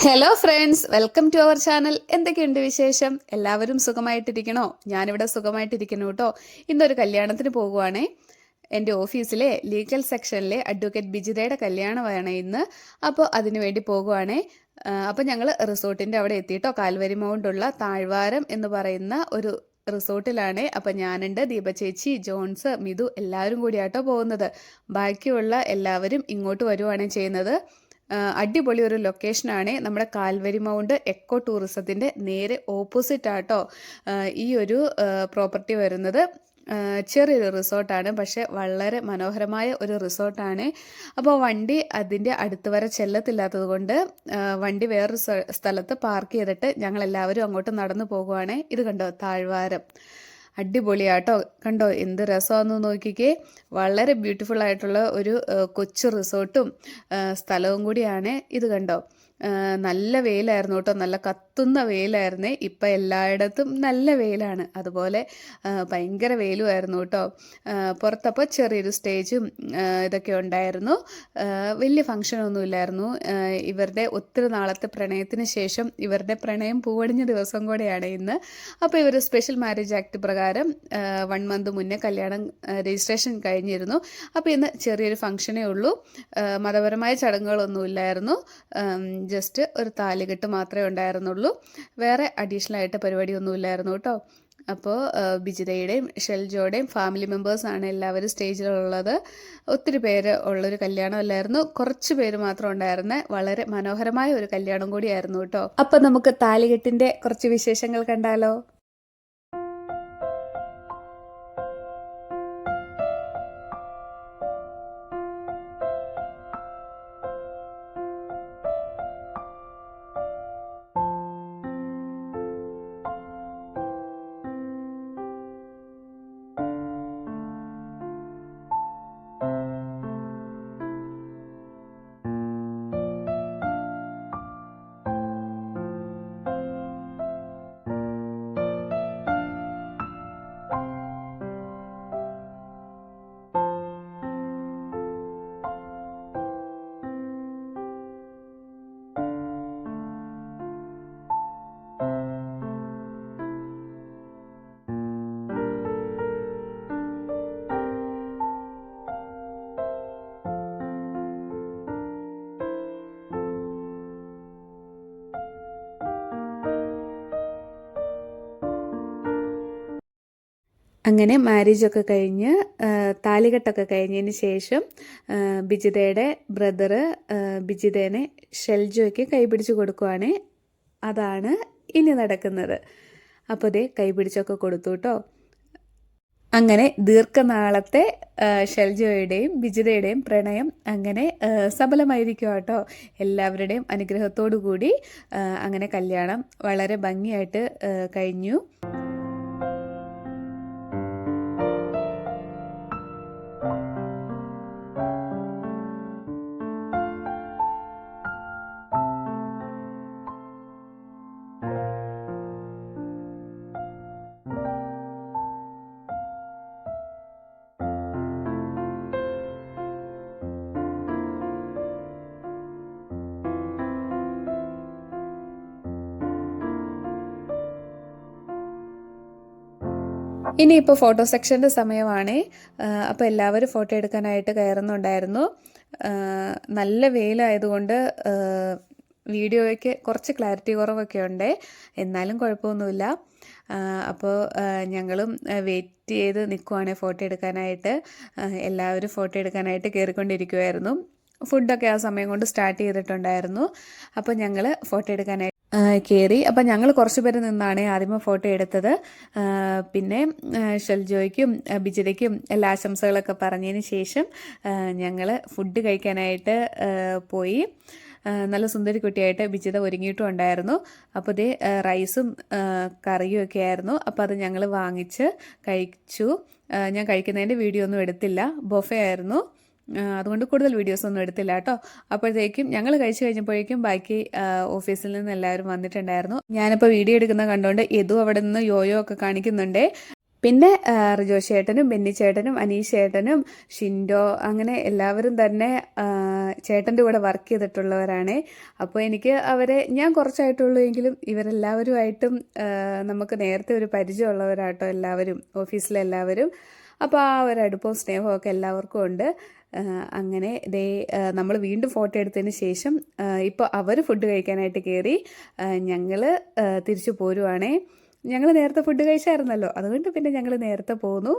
Hello friends, welcome to our channel. എന്തൊക്കെയുണ്ട് വിശേഷം? എല്ലാവരും സുഖമായിട്ടിരിക്കണോ? ഞാനിവിടെ സുഖമായിട്ടിരിക്കുന്നു കേട്ടോ. ഇന്നൊരു കല്യാണത്തിന് പോകുവാണേ. എൻ്റെ ഓഫീസിലെ ലീഗൽ സെക്ഷനിലെ അഡ്വക്കേറ്റ് ബിജിതയുടെ കല്യാണമാണ് ഇന്ന്. അപ്പോൾ അതിനു വേണ്ടി പോകുവാണേ. അപ്പോൾ ഞങ്ങൾ റിസോർട്ടിൻ്റെ അവിടെ എത്തിയിട്ടോ. കാൽവരി മൗണ്ടുള്ള താഴ്വാരം എന്ന് പറയുന്ന ഒരു റിസോർട്ടിലാണ്. അപ്പം ഞാനുണ്ട്, ദീപ ചേച്ചി, ജോൺസ്, മിതു എല്ലാവരും കൂടിയാട്ടോ പോകുന്നത്. ബാക്കിയുള്ള എല്ലാവരും ഇങ്ങോട്ട് വരുവാണ് ചെയ്യുന്നത്. അടിപൊളി ഒരു ലൊക്കേഷനാണ്. നമ്മുടെ കാൽവരി മൗണ്ട് എക്കോ ടൂറിസത്തിൻ്റെ നേരെ ഓപ്പോസിറ്റ് ആട്ടോ ഈ ഒരു പ്രോപ്പർട്ടി വരുന്നത്. ചെറിയൊരു റിസോർട്ടാണ്, പക്ഷേ വളരെ മനോഹരമായ ഒരു റിസോർട്ടാണ്. അപ്പോൾ വണ്ടി അതിൻ്റെ അടുത്ത് വരെ ചെല്ലത്തില്ലാത്തത് കൊണ്ട് വണ്ടി വേറൊരു സ്ഥലത്ത് പാർക്ക് ചെയ്തിട്ട് ഞങ്ങളെല്ലാവരും അങ്ങോട്ട് നടന്നു പോകുവാണ്. ഇത് കണ്ടോ, താഴ്വാരം അടിപൊളിയാട്ടോ. കണ്ടോ എന്ത് രസമാണെന്ന് നോക്കിക്കേ. വളരെ ബ്യൂട്ടിഫുൾ ആയിട്ടുള്ള ഒരു കൊച്ചു റിസോർട്ടും സ്ഥലവും കൂടിയാണ്. ഇത് കണ്ടോ, നല്ല വെയിലായിരുന്നു കേട്ടോ. നല്ല കത്തുന്ന വെയിലായിരുന്നേ. ഇപ്പം എല്ലായിടത്തും നല്ല വെയിലാണ്. അതുപോലെ ഭയങ്കര വെയിലുമായിരുന്നു കേട്ടോ. പുറത്തപ്പോൾ ചെറിയൊരു സ്റ്റേജും ഇതൊക്കെ ഉണ്ടായിരുന്നു. വലിയ ഫങ്ഷനൊന്നും ഇല്ലായിരുന്നു. ഇവരുടെ ഒത്തിരി നാളത്തെ പ്രണയത്തിന് ശേഷം ഇവരുടെ പ്രണയം പൂവണിഞ്ഞ ദിവസം കൂടെയാണ് ഇന്ന്. അപ്പോൾ ഇവർ സ്പെഷ്യൽ മാരേജ് ആക്ട് പ്രകാരം 1 മന്ത് മുന്നേ കല്യാണം രജിസ്ട്രേഷൻ കഴിഞ്ഞിരുന്നു. അപ്പോൾ ഇന്ന് ചെറിയൊരു ഫങ്ഷനേ ഉള്ളൂ. മതപരമായ ചടങ്ങുകളൊന്നും ഇല്ലായിരുന്നു. ജസ്റ്റ് ഒരു താലികെട്ട് മാത്രമേ ഉണ്ടായിരുന്നുള്ളൂ. വേറെ അഡീഷണൽ ആയിട്ട് പരിപാടിയൊന്നും ഇല്ലായിരുന്നു കേട്ടോ. അപ്പോൾ ബിജിതയുടെയും ഷെൽജോയുടെയും ഫാമിലി മെമ്പേഴ്സാണ് എല്ലാവരും സ്റ്റേജിലുള്ളത്. ഒത്തിരി പേര് ഉള്ളൊരു കല്യാണമല്ലായിരുന്നു, കുറച്ച് പേര് മാത്രം ഉണ്ടായിരുന്നേ. വളരെ മനോഹരമായ ഒരു കല്യാണം കൂടിയായിരുന്നു കേട്ടോ. അപ്പം നമുക്ക് താലികെട്ടിൻ്റെ കുറച്ച് വിശേഷങ്ങൾ കണ്ടാലോ? അങ്ങനെ മാരേജൊക്കെ കഴിഞ്ഞ് താലികെട്ടൊക്കെ കഴിഞ്ഞതിന് ശേഷം ബിജിതയുടെ ബ്രദറ് ബിജിതേനെ ഷെൽജോയ്ക്ക് കൈപിടിച്ച് കൊടുക്കുവാണ്. അതാണ് ഇനി നടക്കുന്നത്. അപ്പോൾ ദേ കൈപിടിച്ചൊക്കെ കൊടുത്തു കേട്ടോ. അങ്ങനെ ദീർഘനാളത്തെ ഷെൽജോയുടെയും ബിജിതയുടെയും പ്രണയം അങ്ങനെ സഫലമായിരിക്കും കേട്ടോ. എല്ലാവരുടെയും അനുഗ്രഹത്തോടു കൂടി അങ്ങനെ കല്യാണം വളരെ ഭംഗിയായിട്ട് കഴിഞ്ഞു. ഇനിയിപ്പോൾ ഫോട്ടോ സെക്ഷൻ്റെ സമയമാണ്. അപ്പോൾ എല്ലാവരും ഫോട്ടോ എടുക്കാനായിട്ട് കയറുന്നുണ്ടായിരുന്നു. നല്ല വെയിലായതുകൊണ്ട് വീഡിയോയ്ക്ക് കുറച്ച് ക്ലാരിറ്റി കുറവൊക്കെ ഉണ്ട്, എന്നാലും കുഴപ്പമൊന്നുമില്ല. അപ്പോൾ ഞങ്ങളും വെയിറ്റ് ചെയ്ത് നിൽക്കുവാണ് ഫോട്ടോ എടുക്കാനായിട്ട്. എല്ലാവരും ഫോട്ടോ എടുക്കാനായിട്ട് കയറിക്കൊണ്ടിരിക്കുമായിരുന്നു. ഫുഡൊക്കെ ആ സമയം കൊണ്ട് സ്റ്റാർട്ട് ചെയ്തിട്ടുണ്ടായിരുന്നു. അപ്പോൾ ഞങ്ങൾ ഫോട്ടോ എടുക്കാനായിട്ട് കയറി. അപ്പം ഞങ്ങൾ കുറച്ച് പേര് നിന്നാണ് ആദ്യമേ ഫോട്ടോ എടുത്തത്. പിന്നെ ഷെൽജോയ്ക്കും ബിജിതയ്ക്കും എല്ലാ ആശംസകളൊക്കെ പറഞ്ഞതിന് ശേഷം ഞങ്ങൾ ഫുഡ് കഴിക്കാനായിട്ട് പോയി. നല്ല സുന്ദരി കുട്ടിയായിട്ട് ബിജിത ഒരുങ്ങിയിട്ടും ഉണ്ടായിരുന്നു. അപ്പോൾ ഇതേ റൈസും കറിയും ഒക്കെ ആയിരുന്നു. അപ്പോൾ അത് ഞങ്ങൾ വാങ്ങിച്ച് കഴിച്ചു. ഞാൻ കഴിക്കുന്നതിൻ്റെ വീഡിയോ ഒന്നും എടുത്തില്ല, ബൊഫേ ആയിരുന്നു. അതുകൊണ്ട് കൂടുതൽ വീഡിയോസ് ഒന്നും എടുത്തില്ല കേട്ടോ. അപ്പോഴത്തേക്കും ഞങ്ങൾ കഴിച്ചു കഴിഞ്ഞപ്പോഴേക്കും ബാക്കി ഓഫീസിൽ നിന്ന് എല്ലാവരും വന്നിട്ടുണ്ടായിരുന്നു. ഞാനിപ്പോൾ വീഡിയോ എടുക്കുന്ന കണ്ടുകൊണ്ട് യദു അവിടെ നിന്ന് യോയോ ഒക്കെ കാണിക്കുന്നുണ്ട്. പിന്നെ റിജോ ചേട്ടനും ബെന്നി ചേട്ടനും അനീഷ് ചേട്ടനും ഷിൻഡോ അങ്ങനെ എല്ലാവരും തന്നെ ചേട്ടൻ്റെ കൂടെ വർക്ക് ചെയ്തിട്ടുള്ളവരാണ്. അപ്പോൾ എനിക്ക് അവരെ ഞാൻ കുറച്ചായിട്ടുള്ളൂ എങ്കിലും ഇവരെല്ലാവരുമായിട്ടും നമുക്ക് നേരത്തെ ഒരു പരിചയമുള്ളവരാട്ടോ എല്ലാവരും, ഓഫീസിലെല്ലാവരും. അപ്പോൾ ആ ഒരു അടുപ്പവും സ്നേഹവും ഒക്കെ എല്ലാവർക്കും ഉണ്ട്. അങ്ങനെ നമ്മൾ വീണ്ടും ഫോട്ടോ എടുത്തതിന് ശേഷം ഇപ്പോൾ അവർ ഫുഡ് കഴിക്കാനായിട്ട് കയറി. ഞങ്ങൾ തിരിച്ചു പോരുവാണേ. ഞങ്ങൾ നേരത്തെ ഫുഡ് കഴിച്ചായിരുന്നല്ലോ, അതുകൊണ്ട് പിന്നെ ഞങ്ങൾ നേരത്തെ പോന്നു.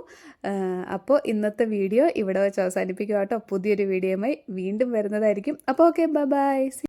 അപ്പോൾ ഇന്നത്തെ വീഡിയോ ഇവിടെ വെച്ച് അവസാനിപ്പിക്കുക കേട്ടോ. പുതിയൊരു വീഡിയോയുമായി വീണ്ടും വരുന്നതായിരിക്കും. അപ്പോൾ ഓക്കെ, ബൈ ബൈ.